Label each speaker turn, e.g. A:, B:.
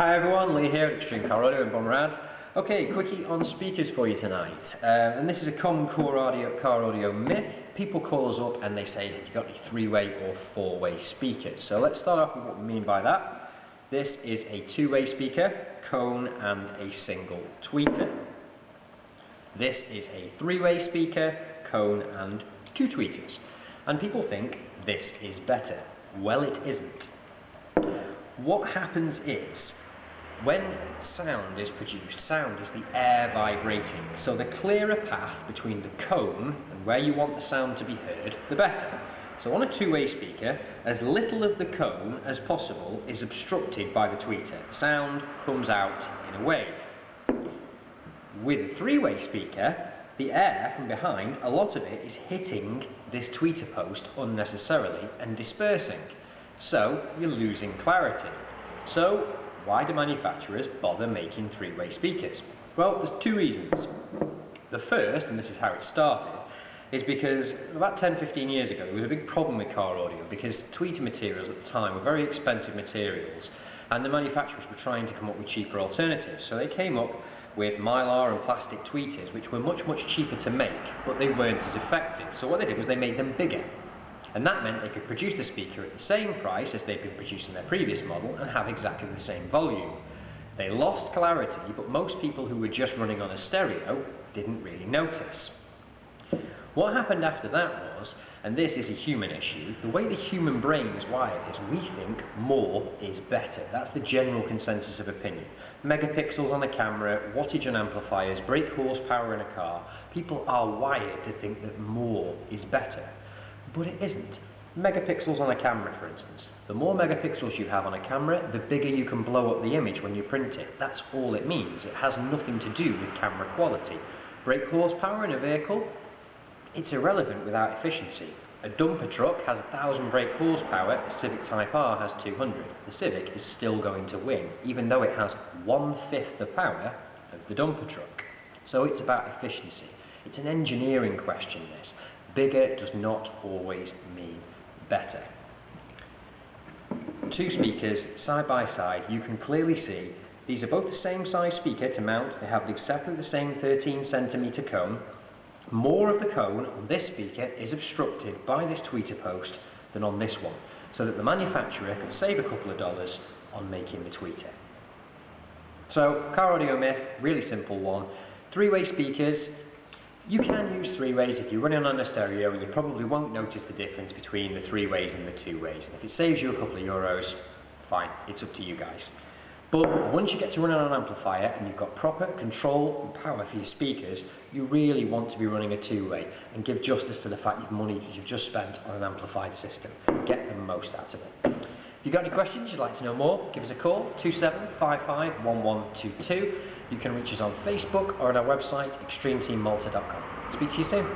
A: Hi everyone, Lee here at Extreme Car Audio in Bunrad. Okay, quickie on speakers for you tonight. And this is a common car audio myth. People call us up and they say, have you got any three-way or four-way speakers? So let's start off with what we mean by that. This is a two-way speaker, cone and a single tweeter. This is a three-way speaker, cone and two tweeters. And people think this is better. Well, it isn't. What happens is, when sound is produced, sound is the air vibrating, so the clearer path between the cone and where you want the sound to be heard, the better. So on a two-way speaker, as little of the cone as possible is obstructed by the tweeter. Sound comes out in a wave. With a three-way speaker, the air from behind, a lot of it is hitting this tweeter post unnecessarily and dispersing. So you're losing clarity. So why do manufacturers bother making three-way speakers? Well, there's two reasons. The first, and this is how it started, is because about 10-15 years ago there was a big problem with car audio because tweeter materials at the time were very expensive materials and the manufacturers were trying to come up with cheaper alternatives. So they came up with mylar and plastic tweeters which were much cheaper to make, but they weren't as effective. So what they did was they made them bigger. And that meant they could produce the speaker at the same price as they'd been producing their previous model and have exactly the same volume. They lost clarity, but most people who were just running on a stereo didn't really notice. What happened after that was, and this is a human issue, the way the human brain is wired is we think more is better. That's the general consensus of opinion. Megapixels on a camera, wattage on amplifiers, brake horsepower in a car. People are wired to think that more is better. But it isn't. Megapixels on a camera, for instance. The more megapixels you have on a camera, the bigger you can blow up the image when you print it. That's all it means. It has nothing to do with camera quality. Brake horsepower in a vehicle? It's irrelevant without efficiency. A dumper truck has 1,000 brake horsepower, a Civic Type R has 200. The Civic is still going to win, even though it has 1/5 the power of the dumper truck. So it's about efficiency. It's an engineering question, this. Bigger does not always mean better. Two speakers side by side, you can clearly see these are both the same size speaker to mount. They have exactly the same 13cm cone. More of the cone on this speaker is obstructed by this tweeter post than on this one, so that the manufacturer can save a couple of dollars on making the tweeter. So, car audio myth, really simple one. Three-way speakers. You can use three ways if you're running on a stereo, and you probably won't notice the difference between the three ways and the two ways. And if it saves you a couple of euros, fine, it's up to you guys. But once you get to running on an amplifier and you've got proper control and power for your speakers, you really want to be running a two-way and give justice to the fact you've just spent on an amplified system. Get the most out of it. If you've got any questions, you'd like to know more, give us a call, 27551122. You can reach us on Facebook or on our website, extremeteammalta.com. Speak to you soon.